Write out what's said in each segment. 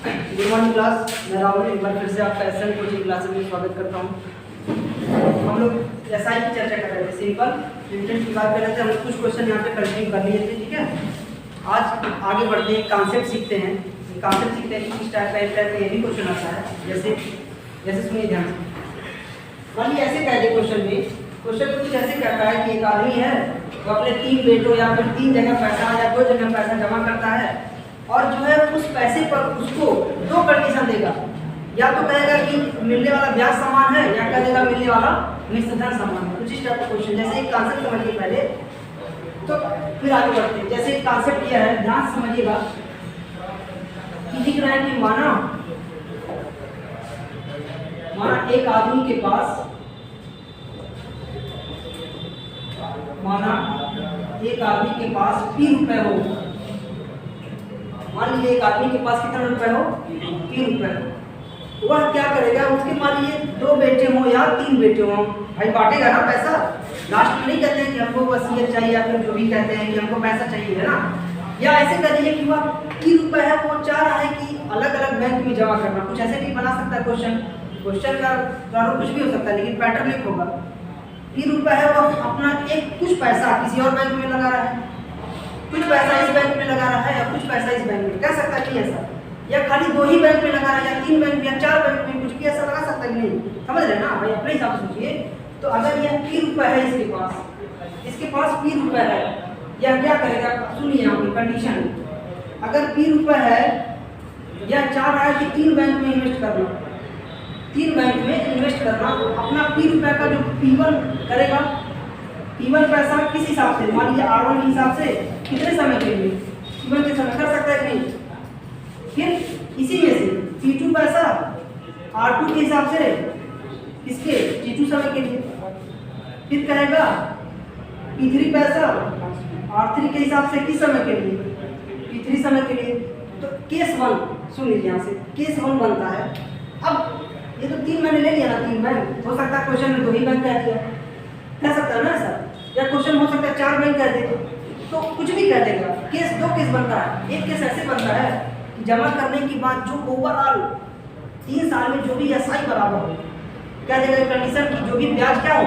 Good morning class, मैं राहुल एक बार फिर से आपका एसएल कोचिंग क्लासेस में स्वागत करता हूँ। हम लोग एसआई की चर्चा कर रहे थे, सिंपल इंटेंट की बात कर रहे थे। हम लोग कुछ क्वेश्चन यहाँ पे कंटिन्यू कर लिए थे, ठीक है। आज आगे बढ़ते हैं, कॉन्सेप्ट सीखते हैं। कॉन्सेप्ट सीखते हैं किस टाइप का ये भी क्वेश्चन आता है। जैसे सुनिए ध्यान से। मान लीजिए ऐसे कह दे क्वेश्चन कुछ ऐसे कहता है कि एक आदमी है वो अपने 3 बेटों या फिर 3 जगह पैसा या 2 जगह पैसा जमा करता है और जो है उस पैसे पर उसको 2 कंडीशन देगा। या तो कहेगा कि मिलने वाला ब्याज समान है या कह देगा मिलने वाला निश्चित धन समान है। कुछ इस टाइप का क्वेश्चन। जैसे एक कॉन्सेप्ट समझिए पहले, तो फिर आगे बढ़ते हैं। जैसे एक कॉन्सेप्ट किया है, ध्यान से समझिएगा कि दिख रहा है कि माना एक आदमी के पास ₹3 हो। मान लीजिए एक आदमी के पास कितना रुपए हो, ₹3 हो। वह क्या करेगा, उसके मान लीजिए 2 बेटे हो या 3 बेटे हो, भाई बांटेगा ना पैसा। लास्ट में नहीं कहते हैं कि हमको वसीयत चाहिए या फिर जो भी कहते हैं कि हमको पैसा चाहिए, है ना। या ऐसे कर दीजिए कि वह ₹3 है, वो चाह रहा है कि अलग अलग बैंक में जमा करना। कुछ ऐसे भी बना सकता है क्वेश्चन का प्रारूप कुछ भी हो सकता है, लेकिन पैटर्न एक होगा। ₹3 है, वो अपना कुछ पैसा किसी और बैंक में लगा रहा है, कुछ पैसा इस बैंक में लगा रहा है या कुछ पैसा इस बैंक में, कह सकता है कि ऐसा, या खाली 2 ही बैंक में लगा रहा है या 3 बैंक में या 4 बैंक में, कुछ भी ऐसा लगा सकता है कि नहीं। समझ रहे ना भाई, अपने हिसाब से सोचिए। तो अगर यह ₹3 है, इसके पास ₹3 है, यह क्या करेगा, सुनिए यहाँ पे कंडीशन। अगर ₹3 है, यह चाह रहा है कि 3 बैंक में इन्वेस्ट करना, 3 बैंक में इन्वेस्ट करना। अपना ₹3 का जो P1 करेगा, P1 पैसा किस हिसाब से, मान लीजिए R1 के हिसाब से कितने समय के लिए, P1 के समय कर सकता है कि नहीं। फिर इसी में से P2 पैसा R2 के हिसाब से किसके, T2 समय के लिए। फिर कहेगा P3 पैसा R3 के हिसाब से किस समय के लिए, P3 समय के लिए। तो केस 1 सुन लीजिए, यहाँ से केस 1 बनता है। अब ये तो 3 मैंने ले लिया ना, 3 बैंक हो सकता है, क्वेश्चन में 2 ही बैंक कह दिया, कह सकता है ना सर, या क्वेश्चन हो सकता है 4 बैंक कह दे, तो कुछ भी कह देगा। केस 2 केस बनता है। एक केस ऐसे बनता है कि जमा करने के बाद जो ओवरऑल 3 साल में जो भी एसआई बराबर हो, कह देगा कंडीशन की जो भी ब्याज क्या हो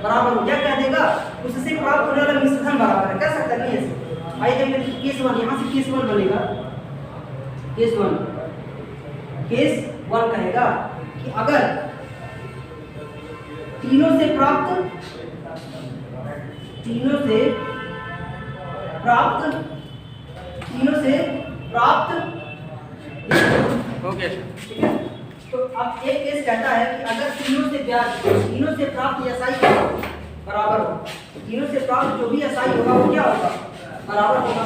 बराबर हो, या कह देगा उससे प्राप्त होने वाला निश्चित धन बराबर है, कह सकता नहीं ऐसे। आइए देखिए केस 1, यहाँ से केस 1 बनेगा। केस 1 कहेगा कि अगर तीनों से प्राप्त ओके, ठीक है। तो अब एक केस कहता है कि अगर तीनों से प्राप्त एसआई बराबर हो, तीनों से प्राप्त जो भी एसआई होगा वो क्या होगा, बराबर होगा।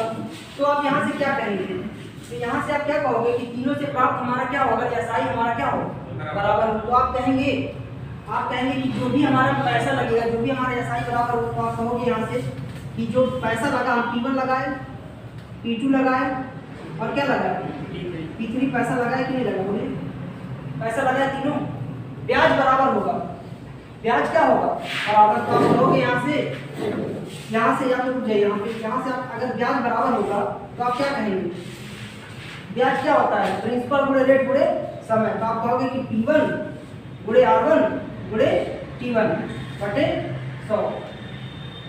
तो आप यहाँ से क्या कहेंगे, तो यहाँ से आप क्या कहोगे कि तीनों से प्राप्त हमारा क्या होगा, एसआई हमारा क्या हो, बराबर हो। तो आप कहेंगे कि जो भी हमारा पैसा लगेगा, जो भी हमारा एसआई बराबर हो, तो आप कहोगे यहाँ से कि जो पैसा लगा, हम P1 लगाए, P2 लगाए और क्या लगाए, P3 पैसा लगाए कि नहीं लगा, बोले पैसा लगाए तीनों, ब्याज बराबर होगा। ब्याज क्या होगा, बराबर। तो आप कहोगे यहाँ से या तो रुक जाइए, यहाँ से आप अगर ब्याज बराबर होगा तो आप क्या कहेंगे, ब्याज क्या होता है, प्रिंसिपल गुणे रेट गुणे समय। तो आप कहोगे कि P1 गुणे R1 गुणे T1 बटे 100।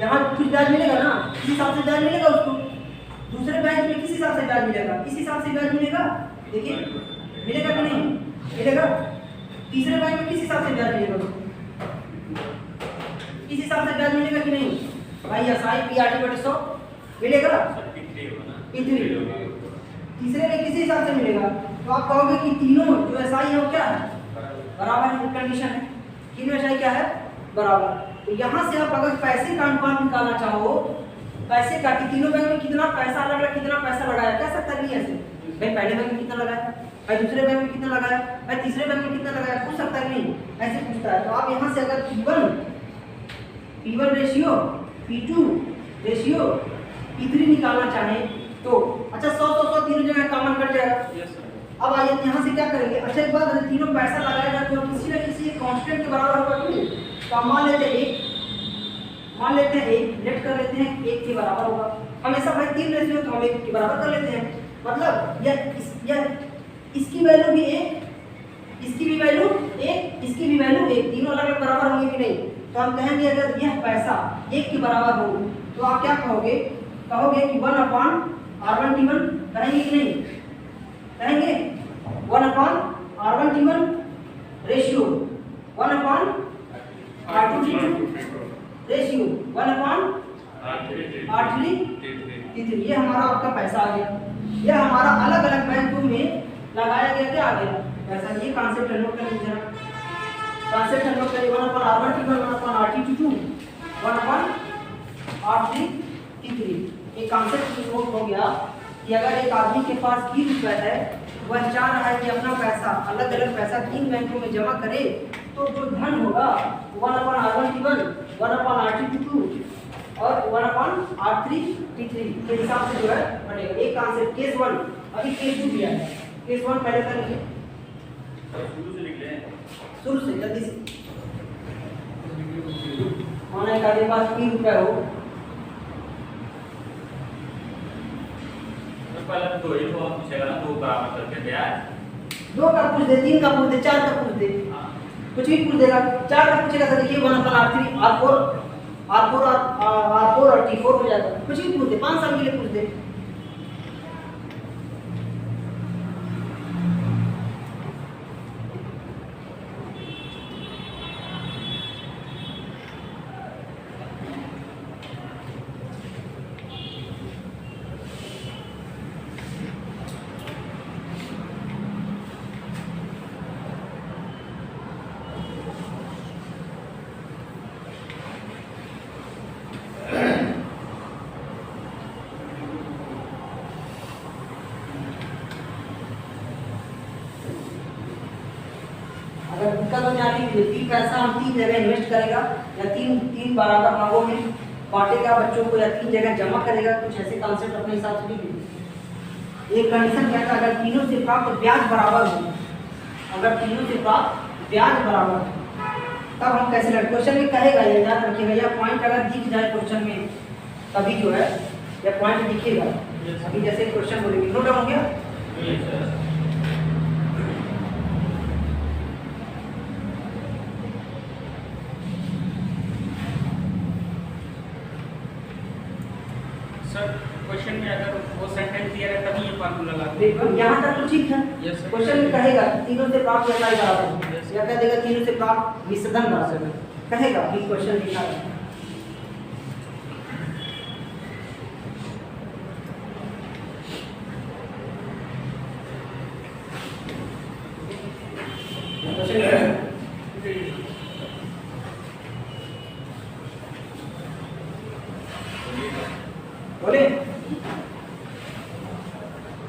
यहाँ कुछ ब्याज मिलेगा ना, इस हिसाब से ब्याज मिलेगा उसको। दूसरे बैंक में किस हिसाब से ब्याज मिलेगा, इस हिसाब से ब्याज मिलेगा। देखिए मिलेगा कि नहीं मिलेगा। तीसरे बैंक में किस हिसाब से ब्याज मिलेगा उसको, इस हिसाब से ब्याज मिलेगा कि नहीं भाई। एसआई PRT बटे 100 मिलेगा, P3 तीसरे में किसी हिसाब से मिलेगा। तो आप कहोगे कि तीनों जो एसआई है वो क्या है, बराबर है। कंडीशन है तीनों एसआई क्या है, बराबर। तो यहाँ से आप अगर पैसे का अनुपात निकालना चाहो, पैसे का कि तीनों बैंक में कितना पैसा लगा, कितना पैसा लगाया, कह सकता नहीं ऐसे, भाई पहले बैंक में कितना लगाया, भाई दूसरे बैंक में कितना लगाया, भाई तीसरे बैंक में कितना लगाया, पूछ सकता नहीं, ऐसे पूछता है। तो आप यहाँ से अगर P1 ratio, P2 ratio, P3 निकालना चाहें तो अच्छा 100 तीनों जगह कॉमन कट जाएगा। अब आइए यहाँ से क्या करेंगे, अच्छा एक बात, तीनों पैसा लगाया जाए तो किसी न किसी कांस्टेंट के बराबर होगा कि नहीं। तो हम मान लेते हैं 1 लेट कर लेते हैं 1 के बराबर होगा। हमेशा भाई 3 रेशियो तो हम 1 के बराबर कर लेते हैं। मतलब यह इसकी वैल्यू भी 1, इसकी भी वैल्यू 1, इसकी भी वैल्यू 1, तीनों अलग अलग बराबर होंगे कि नहीं? तो हम कहेंगे अगर यह पैसा 1 के बराबर हो तो आप क्या कहोगे? कहोगे कि 1/R1T1, कहेंगे कि नहीं? कहेंगे 1/R1T1 ratio 1/R2T2 ratio 1/R3T3। ये हमारा आपका पैसा आ गया। यह हमारा अलग अलग बैंकों में लगाया गया, क्या आ गया? पैसा। ये कॉन्सेप्ट नोट कर लीजिए, कॉन्सेप्ट नोट करिए। 1/R1T1 1/R2T2 1/R3T3। एक कॉन्सेप्ट नोट हो गया कि अगर एक आदमी के पास 20 रुपए है, वह चाह रहा है कि अपना पैसा अलग अलग पैसा 3 बैंकों में जमा करे, तो जो धन होगा 1/R1T1 1/R2T2 और 1/R3T3 के हिसाब से जो है बनेगा। एक कॉन्सेप्ट केस 1। अभी केस 2 दिया है। केस 1 पहले कर लीजिए, शुरू से लिख लें, शुरू से जल्दी से। माना एक आदमी के पास 3 रुपए हो, पहले तो ही तो आप पूछेगा ना, 2 बराबर करके ब्याज 2 का पूछ दे, 3 का पूछ दे, 4 का पूछ दे, कुछ भी पूछ देगा। 4 का पूछेगा तो देखिए 1/R3 R4 और T4 हो जाएगा। कुछ भी पूछ दे, 5 साल के लिए पूछ दे। अगर दिक्कत हो जाती है कि पैसा हम 3 जगह इन्वेस्ट करेगा या 3 बराबर भागों में बांटेगा बच्चों को, या 3 जगह जमा करेगा, कुछ ऐसे कॉन्सेप्ट अपने हिसाब से लिख लीजिए। एक कंडीशन क्या था, अगर तीनों से प्राप्त ब्याज बराबर हो, अगर तीनों से प्राप्त ब्याज बराबर हो तब हम कैसे लड़े। क्वेश्चन में कहेगा, ये याद रखिएगा, यह पॉइंट अगर दिख जाए क्वेश्चन में तभी जो है यह पॉइंट दिखेगा। अभी जैसे क्वेश्चन बोलेंगे, नोट डाउन हो गया? क्वेश्चन में अगर वो सेंटेंस दिया है तभी ये फार्मूला लागू। देखो यहाँ तक तो ठीक है। क्वेश्चन में कहेगा तीनों से प्राप्त एसआई बराबर है, या कह देगा तीनों से प्राप्त विसर्जन बराबर है, कहेगा। भी क्वेश्चन लिखा है। बोले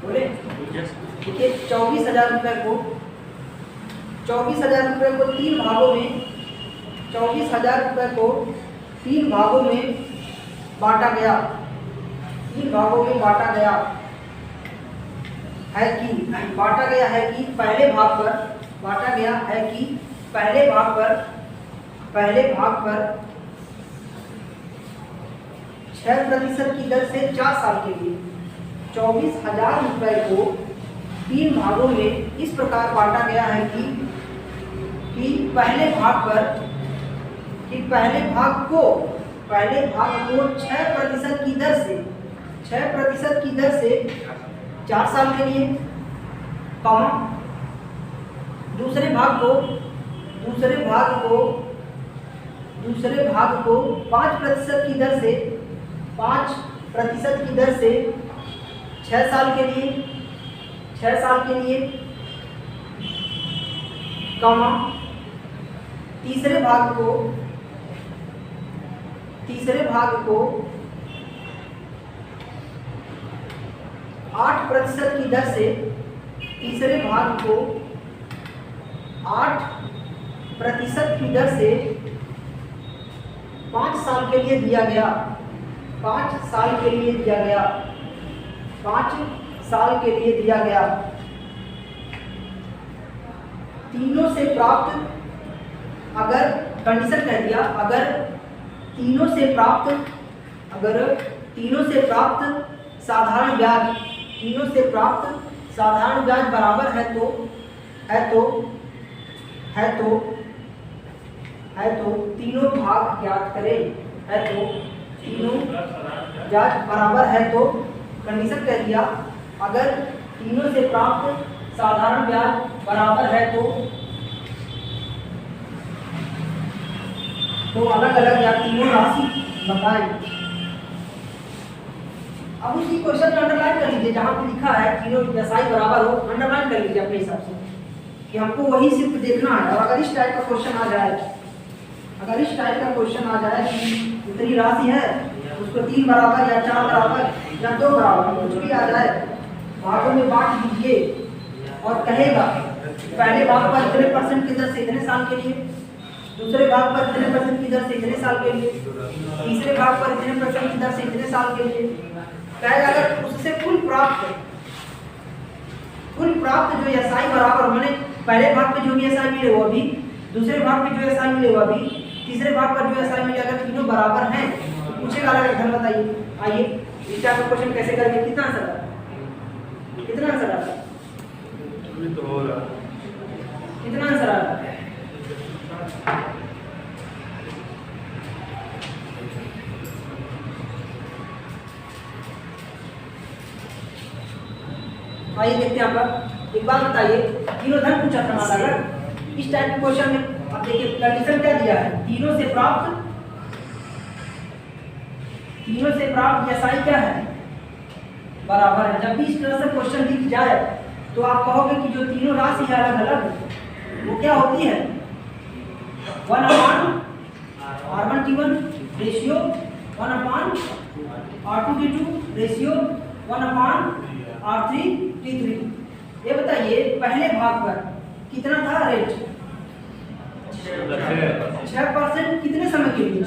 बोले देखिए 24,000 रुपए को 24,000 रुपए को 3 भागों में 24,000 रुपए को 3 भागों में बांटा गया। 3 भागों में बांटा गया है कि पहले भाग पर बांटा गया है कि पहले भाग पर 6% की दर से 4 साल के लिए 24,000 रुपए को 3 भागों में इस प्रकार बांटा गया है कि पहले भाग को 6% की दर से 4 साल के लिए, कॉमा दूसरे भाग को 5% की दर से 6 साल के लिए, कॉमा तीसरे भाग को 8% की दर से 5 साल के लिए दिया गया। 5 साल के लिए दिया गया। तीनों से प्राप्त, अगर कंडीशन कह दिया, अगर तीनों से प्राप्त साधारण साधारण ब्याज बराबर है तो तीनों भाग ज्ञात करें। है तो तीनों ब्याज बराबर है तो कंडीशन कह दिया, अगर तीनों से प्राप्त साधारण ब्याज बराबर है तो अलग अलग या तीनों राशि बताएं। अब उसी क्वेश्चन में अंडरलाइन कर लीजिए, जहां पे लिखा है तीनों एसआई बराबर हो, अंडरलाइन कर लीजिए अपने हिसाब से कि हमको वही सिर्फ देखना है। और अगर इस टाइप का क्वेश्चन आ जाए कि इतनी राशि है, उसको 3 बराबर या 4 बराबर या 2 बराबर कुछ भी आ जाए, भागों में बांट दीजिए और कहेगा पहले भाग पर इतने % की दर से इतने साल के लिए, दूसरे भाग पर इतने % की दर से इतने साल के लिए, तीसरे भाग पर इतने % की दर से इतने साल के लिए। कहेगा अगर उससे कुल प्राप्त जो एसआई बराबर, मैंने पहले भाग पे जो भी एसआई मिले वो भी, दूसरे भाग पे जो एसआई मिले वो भी, तीसरे भाग पर जो एसआई मिले, अगर तीनों बराबर हैं तो पूछेगा अलग अलग धन बताइए। आइए इस टाइप का क्वेश्चन कैसे करेंगे, कितना आंसर आता है? कितना आंसर आता है? कितना आंसर आता है? आइए देखते हैं आपका। एक बात बताइए, तीनों धन पूछा था हमारा, अगर इस टाइप के क्वेश्चन में आप देखिए कंडीशन क्या दिया है, तीनों से प्राप्त एसआई क्या है? बराबर है। जब भी इस तरह से क्वेश्चन दिख जाए तो आप कहोगे कि जो तीनों राशि है अलग अलग, वो क्या होती है? 1/R1T1 ratio 1/R2T2 ratio 1/R3T3। ये बताइए पहले भाग पर कितना था रेट? 6% कितने समय के लिए?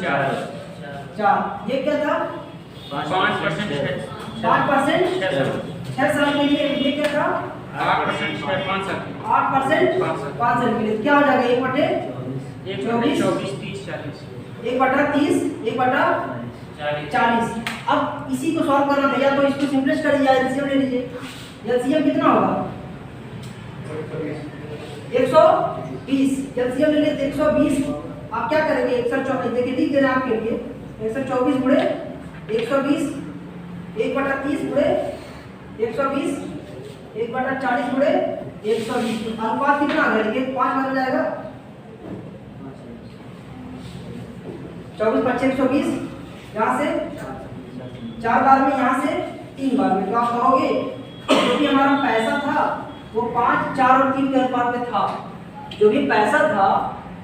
4। ये क्या था? 5% 6 साल के लिए। ये क्या था? 8% 5 साल 8% 5 साल के लिए। क्या हो जाएगा? 1/24 1/30 1/40। अब इसी को सॉल्व करना भैया, तो इसको सिंपलेस्ट कर दिया, एलसीएम ले लीजिए। एलसीएम कितना होगा? 120। एलसीएम ले लिए 120। आप क्या करेंगे? 124 देखिए लिख देना आपके लिए, 124 गुणे 120 1/30 गुणे 120 1/40 गुणे 120। अनुपात कितना आ गया? 5 बन जाएगा। 24 × 5 120। यहाँ से 4 बार में, यहाँ से 3 बार में। तो आप कहोगे जो भी हमारा पैसा था वो 5, 4 और 3 के अनुपात में था। जो भी पैसा था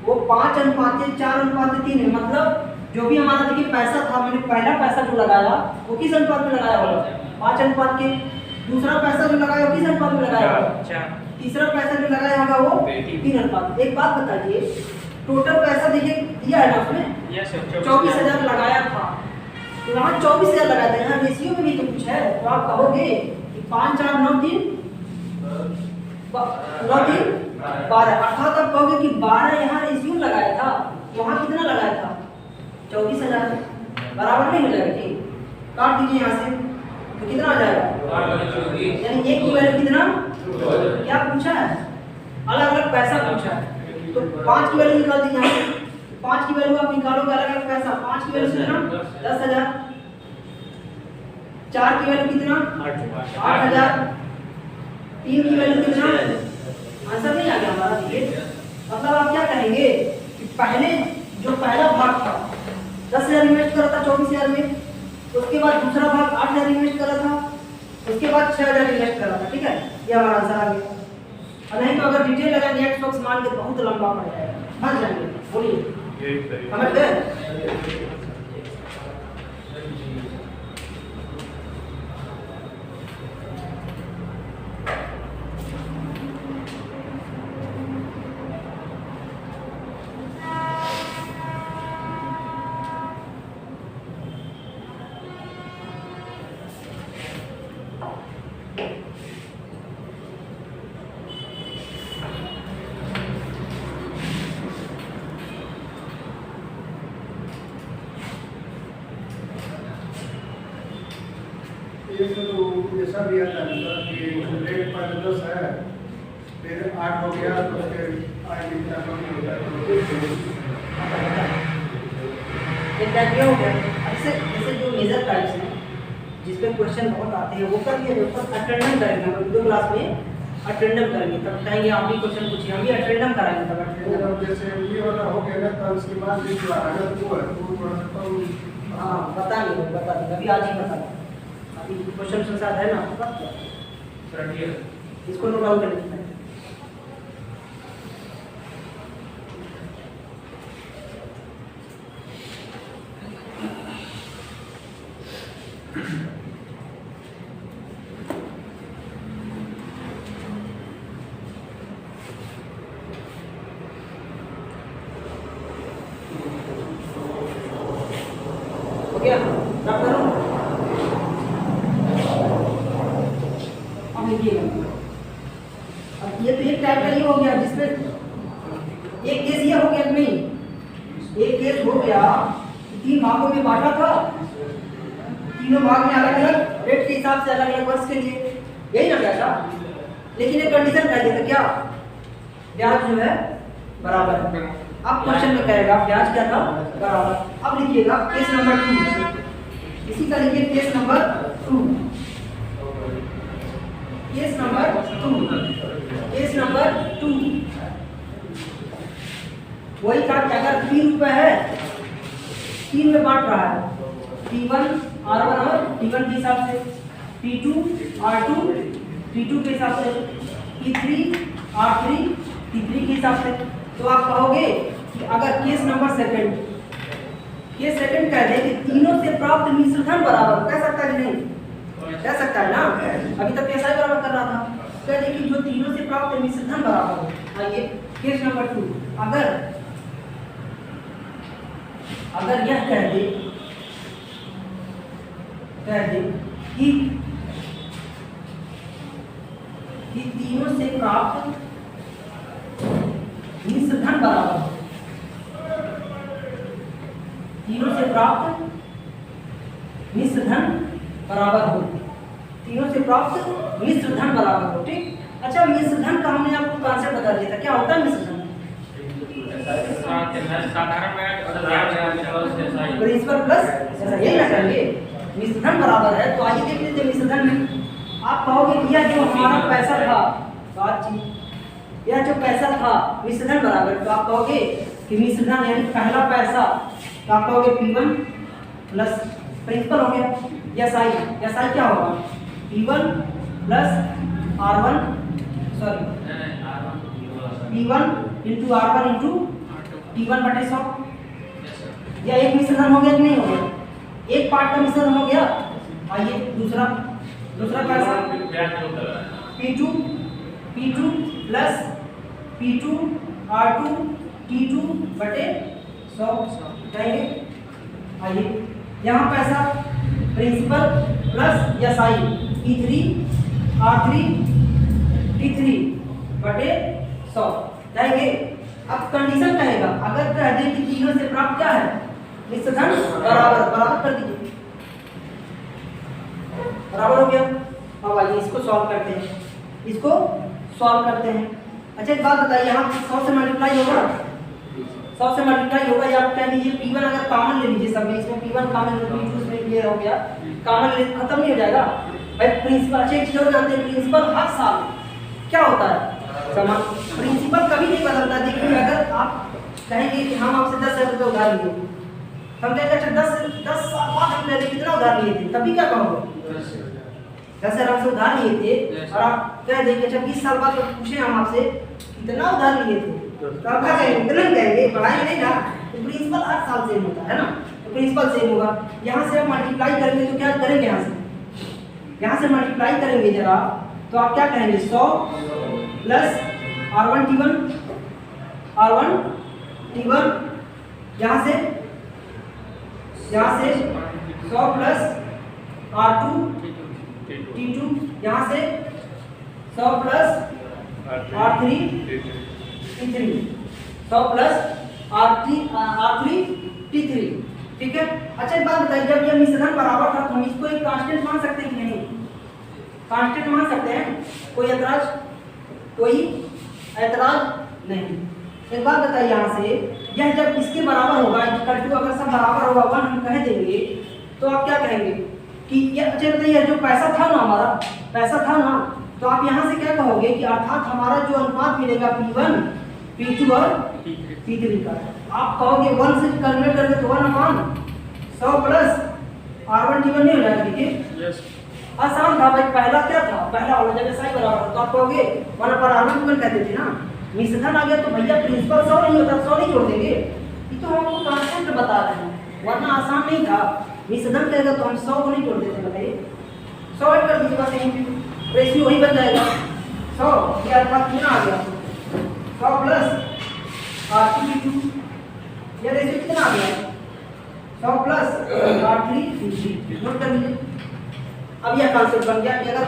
वो 5:4:3 है। मतलब जो भी हमारा देखिए पैसा था, मैंने पहला पैसा जो लगाया वो किस अनुपात में लगाया होगा? 5 अनुपात के। दूसरा पैसा जो लगाया वो किस अनुपात में लगाया होगा? 4। तीसरा पैसा जो लगाया होगा वो 3 अनुपात। एक बात बताइए, टोटल पैसा देखिए दिया है ना उसमें? 24,000 लगाया था, तो यहाँ 24,000 लगाया था। यहाँ रेशियो में भी तो कुछ है, तो आप कहोगे कि 5, 4, 9, 3 12। अर्थात आप कहोगे कि 12 यहाँ रेशियो लगाया था, वहाँ कितना लगाया था? 24,000। बराबर नहीं हो जाएगा? ठीक, काट दीजिए यहाँ से, तो कितना आ जाएगा? यानी एक की वैल्यू कितना? क्या पूछा है? अलग अलग पैसा पूछा है, तो 5 की वैल्यू निकाल दीजिए यहाँ से। 5 की वैल्यू आप निकालोगे अलग अलग पैसा। 5 की वैल्यू कितना? 10,000। 4 की वैल्यू कितना? 8,000। 3 की वैल्यू कितना? आंसर नहीं आ गया हमारा। ये मतलब आप क्या कहेंगे कि पहले जो पहला भाग था 10,000 इन्वेस्ट करा था 24,000 में, उसके बाद दूसरा भाग 8,000 इन्वेस्ट करा था, उसके बाद 6,000 इन्वेस्ट करा था। ठीक है, ये हमारा आंसर आ गया। और नहीं तो अगर डिटेल लगाएंगे एक्स बॉक्स मान के बहुत लंबा पड़ जाएगा, फंस जाएंगे। बोलिए समझ गए? ये तो जैसा भी आता है मतलब कि रेट पर 10 है, फिर 8 हो गया तो फिर आगे क्या कम हो जाएगा। एक टाइप ये हो गया। ऐसे जैसे जो मेजर टाइप्स हैं जिस पे क्वेश्चन बहुत आते हैं वो कर लिए, ऊपर अटेंडम करेंगे हम वीडियो क्लास में, अटेंडम करेंगे तब कहेंगे आप भी क्वेश्चन पूछिए, हम भी अटेंडम कराएंगे तब अटेंडम। और जैसे ये वाला हो गया ना तो उसके बाद भी जो अगर वो है तो थोड़ा सा कम। हाँ बताएंगे, बता देंगे, अभी आज ही बता देंगे। अभी क्वेश्चन के साथ है ना आपके पास, चलिए इसको नोट डाउन कर लीजिए। हो गया, रब करो। अब लिखिएगा। अब ये तो एक टाइप का ये हो गया जिसमें एक केस ये हो गया कि नहीं, एक केस हो गया 3 भागों में बांटा था, तीनों भाग में अलग अलग रेट के हिसाब से अलग अलग वर्ष के लिए, यही ना क्या था। लेकिन एक कंडीशन कह देता क्या, ब्याज जो है बराबर है। अब क्वेश्चन में कहेगा ब्याज क्या था, बराबर। अब लिखिएगा केस नंबर 2, इसी का लिखिए case number 2, case number 2, case number 2। वही था कि अगर 3 रुपए है, 3 में बांट रहा है, T1 R1 और T1 के हिसाब से, T2 R2 T2 के हिसाब से, T3 R3 T3 के हिसाब से। तो आप कहोगे कि अगर case number second, case second कह दे कि तीनों से प्राप्त मिश्र धन बराबर, कह सकता है कि नहीं, कह सकता है ना। अभी तक कैसा ही बराबर कर रहा था, कह दे कि जो तीनों से प्राप्त मिश्र धन बराबर हो। आइए केस नंबर 2, अगर यह कह दे कि तीनों से प्राप्त मिश्र धन बराबर हो, तीनों से प्राप्त मिश्र धन बराबर हो, तीनों से प्राप्त मिश्र धन बराबर हो। ठीक, अच्छा मिश्र धन का हमने आपको कॉन्सेप्ट बता दिया था, क्या होता है मिश्र धन? साधारण प्रिंसिपल प्लस ऐसा यही ना करेंगे, मिश्र धन बराबर है। तो आइए देख लेते हैं मिश्र धन में। आप कहोगे कि यह जो हमारा पैसा था, बातचीत, यह जो पैसा था मिश्र धन बराबर, तो आप कहोगे कि मिश्र धन यानी पहला पैसा, तो आप कहोगे P1 प्लस प्रिंसिपल हो गया, SI क्या होगा, P1 plus R1 sorry P1 into R1 into T1 बटे 100। या एक मिश्रण हो गया कि नहीं हो गया, एक पार्ट का मिश्रण हो गया। आइए दूसरा पैसा P2 plus P2 R2 T2 बटे 100 जाएंगे। आइए यहाँ पैसा principal plus SI P3 R3 T3 बटे 100 जाएंगे। अब कंडीशन कहेगा, अगर कह दे कि तीनों से प्राप्त क्या है, मिश्र धन बराबर कर दीजिए, बराबर हो गया। अब आइए इसको सॉल्व करते हैं, अच्छा एक बात बताइए, यहाँ 100 से मल्टीप्लाई होगा, 100 से मल्टीप्लाई होगा, या आप कह दीजिए P1 अगर कॉमन ले लीजिए, सब में इसमें P1 कॉमन ले, P2 इसमें क्लियर हो गया, कॉमन ले खत्म नहीं हो जाएगा भाई। प्रिंसिपल, अच्छा एक चीज और जानते हैं, प्रिंसिपल हर साल क्या होता है समान, प्रिंसिपल कभी नहीं बदलता। देखिए अगर आप कहेंगे कि हम आपसे 10,000 रुपये उधार लिए, हम कहेंगे अच्छा 10 साल बाद हम पहले कितना उधार लिए थे, तभी क्या कहोगे 10,000 आपसे उधार लिए थे, और आप कह देंगे अच्छा 20 साल बाद पूछे हम आपसे कितना उधार लिए थे, तो आप क्या कहेंगे, इतना कहेंगे, पढ़ाई नहीं ना। तो प्रिंसिपल हर साल सेम होता है ना, तो प्रिंसिपल सेम होगा। यहाँ से आप मल्टीप्लाई करेंगे तो क्या करेंगे, यहाँ से मल्टीप्लाई करेंगे जरा, तो आप क्या कहेंगे 100 प्लस R1 T1 यहाँ से 100 प्लस R2 T2 यहाँ से 100 plus R3 T3 100 plus R3 T3। ठीक है, अच्छा एक बात बताइए, जब यह मिश्रण बराबर था तो हम इसको एक कांस्टेंट मान सकते हैं कि नहीं, कांस्टेंट मान सकते हैं, कोई ऐतराज? कोई ऐतराज नहीं। एक बात बताइए यहाँ से, यह जब इसके बराबर होगा, इक्वल टू अगर सब बराबर होगा 1 हम कह देंगे, तो आप क्या कहेंगे कि यह चलिए यह जो पैसा था ना, हमारा पैसा था ना, तो आप यहाँ से क्या कहोगे कि अर्थात हमारा जो अनुपात मिलेगा P1, P2 और P3 का, आप कहोगे 1 से कैलकुलेट करके तो 1/100 प्लस R1 T1 नहीं हो जाएगा? देखिए यस आसान था भाई, पहला क्या था, पहला वाला जब साई बराबर तो आप कहोगे 1/R1 T1 कहते थे ना। मिश्रण आ गया तो भैया प्रिंसिपल 100 नहीं होता, 100 नहीं जोड़ देंगे, ये तो हम आपको कांस्टेंट बता रहे हैं, वरना आसान नहीं था। मिश्रण करेगा तो हम 100 को नहीं जोड़ देते, बताइए 100 ऐड कर दीजिए बस, यहीं रेशियो वही बन जाएगा 100, ये अनुपात कितना आ गया 100 प्लस R2 ये रेशियो कितना आ गया 100 प्लस R3 नोट कर लीजिए। अब यह कॉन्सेप्ट बन गया कि अगर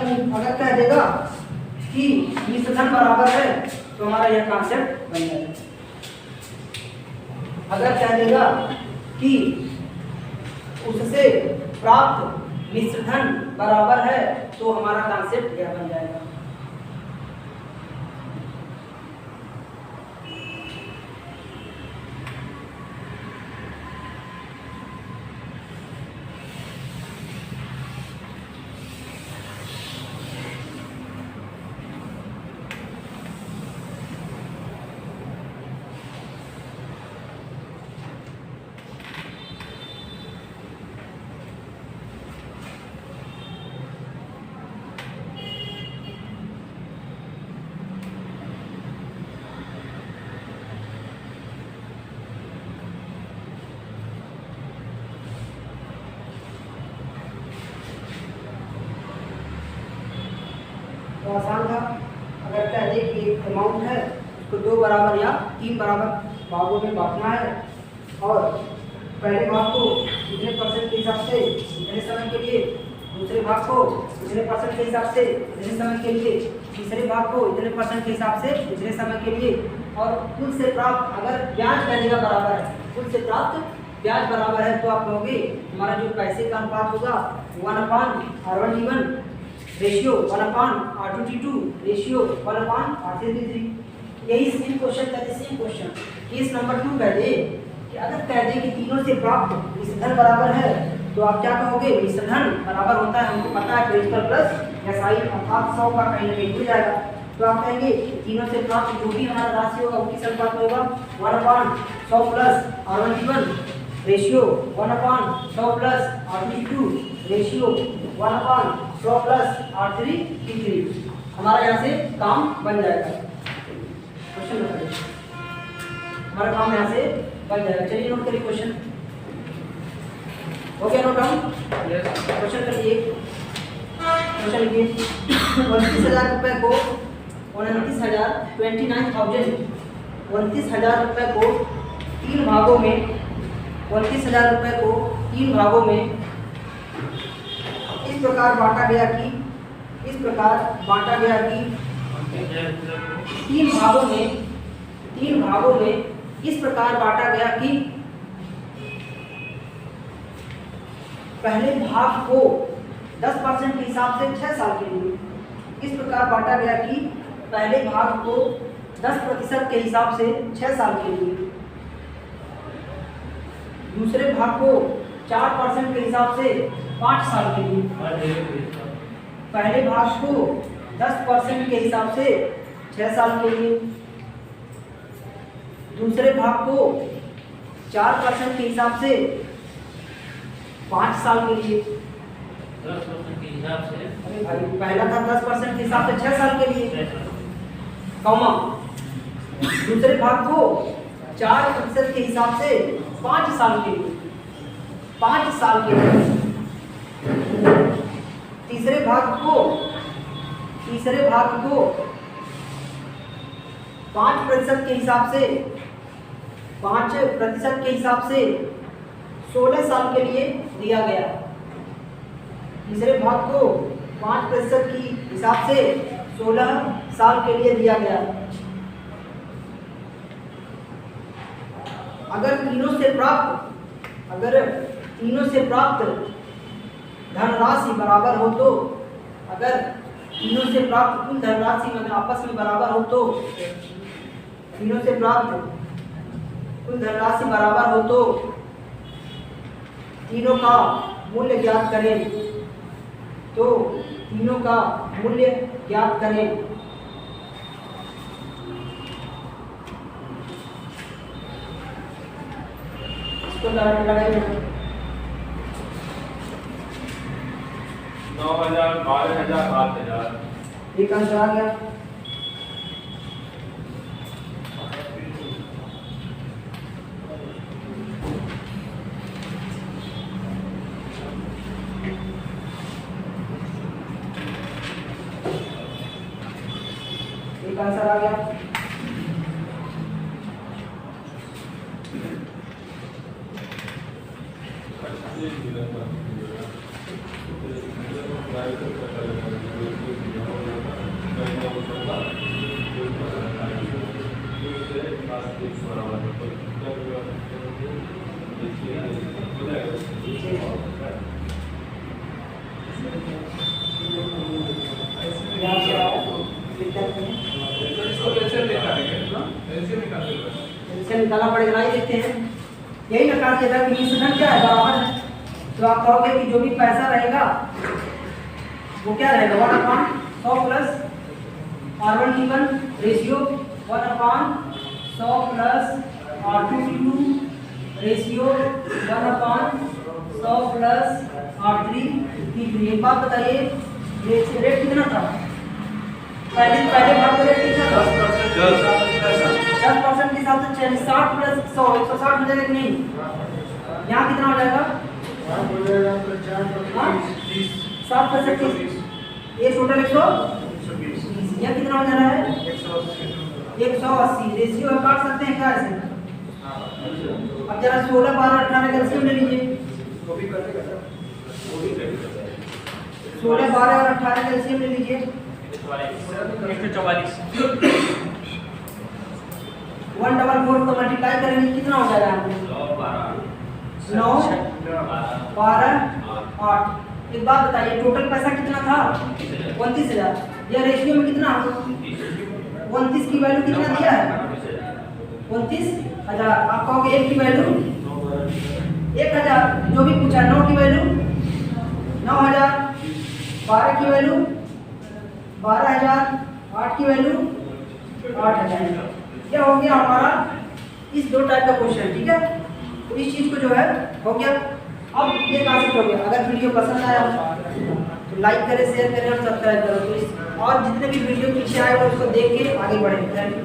कह देगा कि मिश्रण बराबर है तो हमारा यह कॉन्सेप्ट बन जाएगा। अगर कह देगा कि उससे प्राप्त मिश्रण बराबर है तो हमारा कॉन्सेप्ट यह बन जाएगा। तो आसान था। अगर कह दे कि एक अमाउंट है उसको 2 बराबर या 3 बराबर भागों में बांटना है और पहले भाग को इतने परसेंट के हिसाब से इतने समय के लिए, दूसरे भाग को इतने परसेंट के हिसाब से इतने समय के लिए, तीसरे भाग को इतने परसेंट के हिसाब से इतने समय के लिए, और कुल से प्राप्त अगर ब्याज कहने का बराबर है, कुल से प्राप्त ब्याज बराबर है तो आप कहोगे हमारा जो पैसे का अनुपात होगा 1/R1 T1 ratio 1/R2 T2 ratio 1/R3 T3। यही सेम क्वेश्चन का सेम क्वेश्चन केस नंबर 2 कह दे कि अगर कह दे कि तीनों से प्राप्त मिश्रण बराबर है तो आप क्या कहोगे, मिश्रण बराबर होता है हमको पता है प्रिंसिपल प्लस SI अर्थात 100 का कहीं ना कहीं मिल जाएगा। तो आप कहेंगे तीनों से प्राप्त जो भी हमारा राशि होगा वो किस अनुपात में होगा 1/100 plus R1 T1 ratio 1/100 plus R2 T2 ratio 1/100 plus R3 T3। हमारा यहाँ से काम बन जाएगा। क्वेश्चन बताइए, हमारा काम यहाँ से बन जाएगा। चलिए नोट करिए क्वेश्चन, हो गया नोट डाउन? क्वेश्चन करिए, क्वेश्चन लिखिए 29,000 रुपये को 29,000 रुपये को 3 भागों में 29,000 रुपये को 3 भागों में इस प्रकार बांटा गया कि 3 भागों में इस प्रकार बांटा गया कि पहले भाग को 10% के हिसाब से 6 साल के लिए, इस प्रकार बांटा गया कि पहले भाग को 10% के हिसाब से 6 साल के लिए, दूसरे भाग को 4% के हिसाब से 5 साल के लिए, पहले भाग को 10% के हिसाब से 6 साल के लिए, दूसरे भाग को 4% के हिसाब से 5 साल के लिए। 10% के हिसाब से, अरे भाई पहला था 10% के हिसाब से 6 साल के लिए, कौमा दूसरे भाग को 4% के हिसाब से 5 साल के लिए, 5 साल के लिए, तीसरे भाग को 5% के हिसाब से 5% के हिसाब से 16 साल के लिए दिया गया, तीसरे भाग को 5% की हिसाब से 16 साल के लिए दिया गया। अगर तीनों से प्राप्त धनराशि बराबर हो तो, अगर तीनों से प्राप्त कुल धनराशि मतलब आपस में बराबर हो तो, तीनों से प्राप्त कुल धनराशि बराबर हो तो तीनों का मूल्य ज्ञात करें, तो तीनों का मूल्य ज्ञात करें। इसको लगाइए 9,000, 12,000, 7,000। एक आंसर आ गया। एक आंसर आ गया। निकालना पड़ेगा, नहीं देखते हैं यही निकाल दिया था कि मिश्रण क्या है बराबर है, तो आप कहोगे कि जो भी पैसा रहेगा वो क्या रहेगा 1/100 plus R1D1 ratio 1/100 plus R2D2 ratio 1/100 plus R3D3। एक बात बताइए रेट कितना था पहले भाग का रेट कितना था 10% के हिसाब से 60 प्लस 100 160 हो जाएगा कि नहीं, यहाँ कितना हो जाएगा 7 प्लस 21 ये टोटल 120, यहाँ कितना हो जा रहा है 180 रेशियो है, काट सकते हैं क्या ऐसे। अब जरा 16 12 18 कैल्शियम ले लीजिए, 16 12 और 18 कैल्शियम ले लीजिए 144। 144 को मल्टीप्लाई करेंगे कितना हो जाएगा यहाँ पे 9 12 8। एक बात बताइए टोटल पैसा कितना था 29,000, यह रेशियो में कितना 29 की वैल्यू कितना दिया है 29,000। आप कहोगे 1 की वैल्यू 1,000, जो भी पूछा 9 की वैल्यू 9,000, 12 की वैल्यू 12,000, 8 की वैल्यू 8,000। क्या हो गया हमारा इस दो टाइप का क्वेश्चन, ठीक है। तो इस चीज को जो है हो गया। अब ये कांसेप्ट हो गया। अगर वीडियो पसंद आया तो लाइक करें, शेयर करें और सब्सक्राइब करें। तो और जितने भी वीडियो पीछे आए वो उसको देख के आगे बढ़े। Thank you.